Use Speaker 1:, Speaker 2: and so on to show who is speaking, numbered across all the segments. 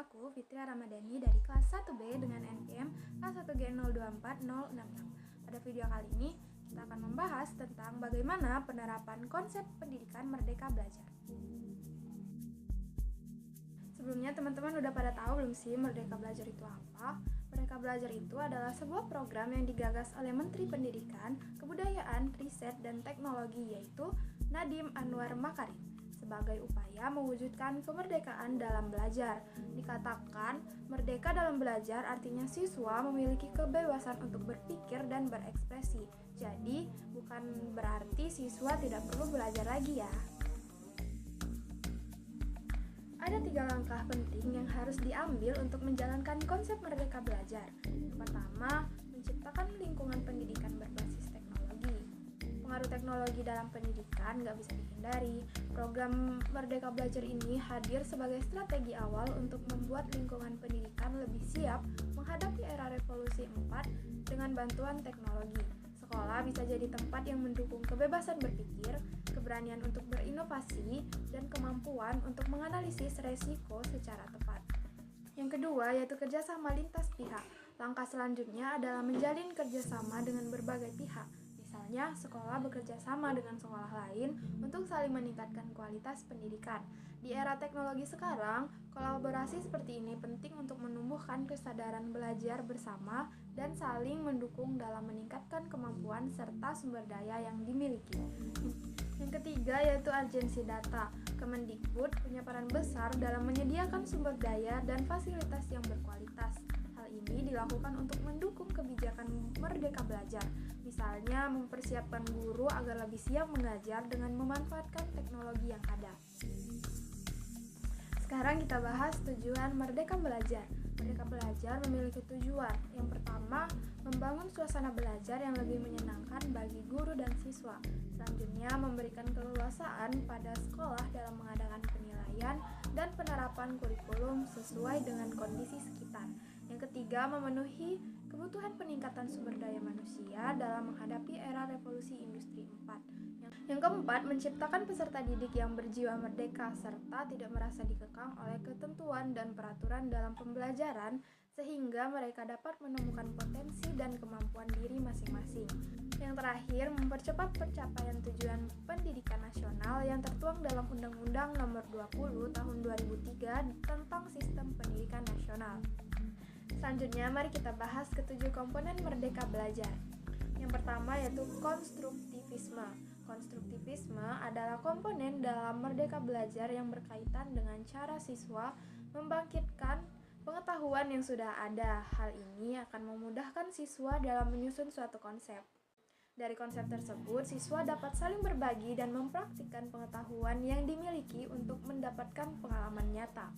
Speaker 1: aku Fitria Ramadhani dari kelas 1B dengan NPM K1G024066. Pada video kali ini, kita akan membahas tentang bagaimana penerapan konsep pendidikan Merdeka Belajar. Sebelumnya teman-teman udah pada tahu belum sih Merdeka Belajar itu apa? Merdeka Belajar itu adalah sebuah program yang digagas oleh Menteri Pendidikan, Kebudayaan, Riset, dan Teknologi yaitu Nadiem Anwar Makarim sebagai upaya mewujudkan kemerdekaan dalam belajar. Dikatakan, merdeka dalam belajar artinya siswa memiliki kebebasan untuk berpikir dan berekspresi. Jadi, bukan berarti siswa tidak perlu belajar lagi ya. Ada 3 langkah penting yang harus diambil untuk menjalankan konsep merdeka belajar. Yang pertama, menciptakan lingkungan pendidikan berbasis teknologi. Pengaruh teknologi dalam pendidikan nggak bisa dihindari. Program Merdeka Belajar ini hadir sebagai strategi awal untuk membuat lingkungan pendidikan lebih siap menghadapi era revolusi 4 dengan bantuan teknologi. Sekolah bisa jadi tempat yang mendukung kebebasan berpikir, keberanian untuk berinovasi, dan kemampuan untuk menganalisis resiko secara tepat. Yang kedua yaitu kerjasama lintas pihak. Langkah selanjutnya adalah menjalin kerjasama dengan berbagai pihak. Misalnya, sekolah bekerja sama dengan sekolah lain untuk saling meningkatkan kualitas pendidikan. Di era teknologi sekarang, kolaborasi seperti ini penting untuk menumbuhkan kesadaran belajar bersama dan saling mendukung dalam meningkatkan kemampuan serta sumber daya yang dimiliki. Yang ketiga yaitu urgensi data. Kemendikbud punya peran besar dalam menyediakan sumber daya dan fasilitas yang berkualitas. Hal ini dilakukan untuk mendukung kebijakan Merdeka Belajar. Misalnya, mempersiapkan guru agar lebih siap mengajar dengan memanfaatkan teknologi yang ada. Sekarang kita bahas tujuan Merdeka Belajar. Merdeka Belajar memiliki tujuan. Yang pertama, membangun suasana belajar yang lebih menyenangkan bagi guru dan siswa. Selanjutnya, memberikan keleluasaan pada sekolah dalam mengadakan penilaian dan penerapan kurikulum sesuai dengan kondisi sekitar. Yang ketiga, memenuhi kebutuhan peningkatan sumber daya manusia dalam menghadapi era revolusi industri 4. Yang keempat, menciptakan peserta didik yang berjiwa merdeka serta tidak merasa dikekang oleh ketentuan dan peraturan dalam pembelajaran sehingga mereka dapat menemukan potensi dan kemampuan diri masing-masing. Yang terakhir, mempercepat pencapaian tujuan pendidikan nasional yang tertuang dalam Undang-Undang Nomor 20 Tahun 2003 tentang Sistem Pendidikan Nasional. Selanjutnya, mari kita bahas ketujuh komponen Merdeka Belajar. Yang pertama yaitu konstruktivisme. Konstruktivisme adalah komponen dalam Merdeka Belajar yang berkaitan dengan cara siswa membangkitkan pengetahuan yang sudah ada. Hal ini akan memudahkan siswa dalam menyusun suatu konsep. Dari konsep tersebut, siswa dapat saling berbagi dan mempraktikkan pengetahuan yang dimiliki untuk mendapatkan pengalaman nyata.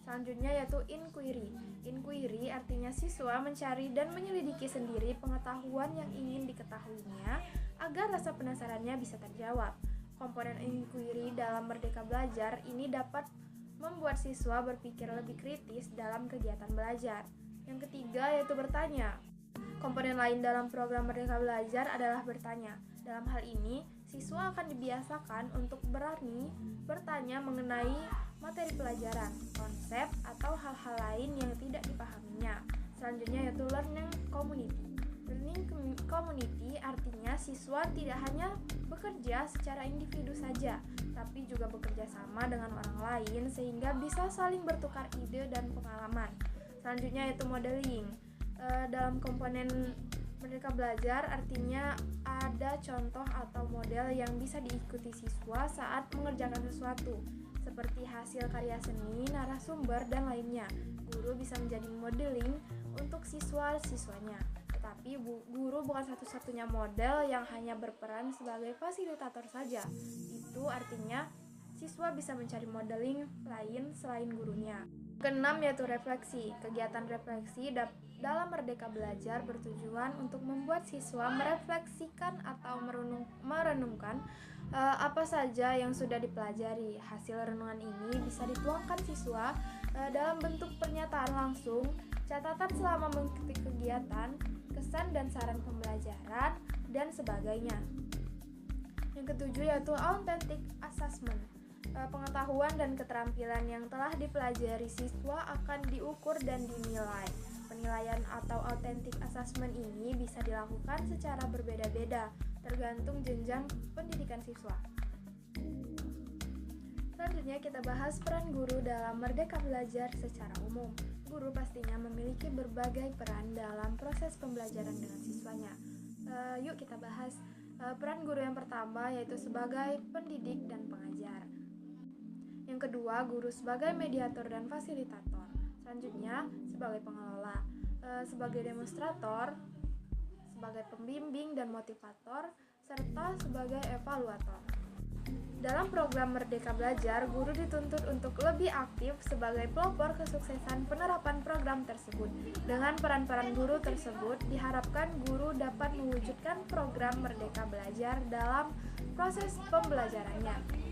Speaker 1: Selanjutnya yaitu inquiry. Inquiry artinya siswa mencari dan menyelidiki sendiri pengetahuan yang ingin diketahuinya agar rasa penasarannya bisa terjawab. Komponen inquiry dalam Merdeka Belajar ini dapat membuat siswa berpikir lebih kritis dalam kegiatan belajar. Yang ketiga yaitu bertanya. Komponen lain dalam program Merdeka Belajar adalah bertanya. Dalam hal ini, siswa akan dibiasakan untuk berani bertanya mengenai materi pelajaran, konsep, atau hal-hal lain yang tidak dipahaminya. Selanjutnya yaitu learning community. Learning community artinya siswa tidak hanya bekerja secara individu saja, tapi juga bekerja sama dengan orang lain sehingga bisa saling bertukar ide dan pengalaman. Selanjutnya yaitu modeling. Dalam komponen Merdeka Belajar artinya ada contoh atau model yang bisa diikuti siswa saat mengerjakan sesuatu, seperti hasil karya seni, narasumber, dan lainnya. Guru bisa menjadi modeling untuk siswa-siswanya. Tetapi guru bukan satu-satunya model yang hanya berperan sebagai fasilitator saja. Itu artinya siswa bisa mencari modeling lain selain gurunya. Keenam yaitu refleksi. Kegiatan refleksi dalam Merdeka Belajar bertujuan untuk membuat siswa merefleksikan atau merenungkan apa saja yang sudah dipelajari. Hasil renungan ini bisa dituangkan siswa dalam bentuk pernyataan langsung, catatan selama mengikuti kegiatan, kesan dan saran pembelajaran, dan sebagainya. Yang ketujuh yaitu authentic assessment. Pengetahuan dan keterampilan yang telah dipelajari siswa akan diukur dan dinilai. Penilaian atau authentic assessment ini bisa dilakukan secara berbeda-beda, tergantung jenjang pendidikan siswa. Selanjutnya kita bahas peran guru dalam Merdeka Belajar secara umum. Guru pastinya memiliki berbagai peran dalam proses pembelajaran dengan siswanya. Yuk kita bahas peran guru yang pertama, yaitu sebagai pendidik dan pengajar. Yang kedua, guru sebagai mediator dan fasilitator. Selanjutnya, sebagai pengelola, sebagai demonstrator, sebagai pembimbing dan motivator, serta sebagai evaluator. Dalam program Merdeka Belajar, guru dituntut untuk lebih aktif sebagai pelopor kesuksesan penerapan program tersebut. Dengan peran-peran guru tersebut, diharapkan guru dapat mewujudkan program Merdeka Belajar dalam proses pembelajarannya.